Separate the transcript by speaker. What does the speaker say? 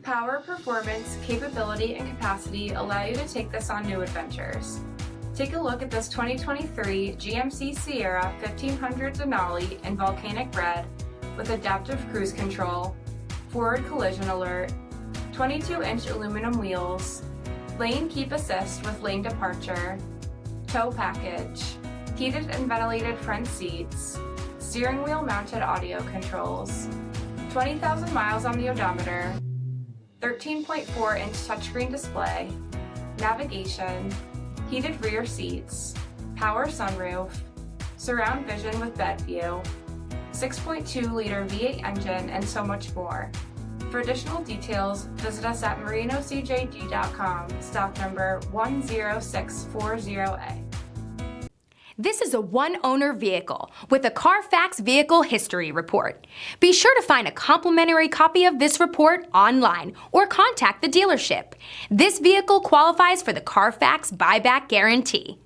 Speaker 1: Power, performance, capability, and capacity allow you to take this on new adventures. Take a look at this 2023 GMC Sierra 1500 Denali in volcanic red with adaptive cruise control, forward collision alert, 22-inch aluminum wheels, lane keep assist with lane departure, tow package, heated and ventilated front seats, steering wheel mounted audio controls, 20,000 miles on the odometer, 13.4-inch touchscreen display, navigation, heated rear seats, power sunroof, surround vision with bed view, 6.2-liter V8 engine, and so much more. For additional details, visit us at marinocjd.com, stock number 10640A.
Speaker 2: This is a one-owner vehicle with a CARFAX Vehicle History Report. Be sure to find a complimentary copy of this report online or contact the dealership. This vehicle qualifies for the CARFAX Buyback Guarantee.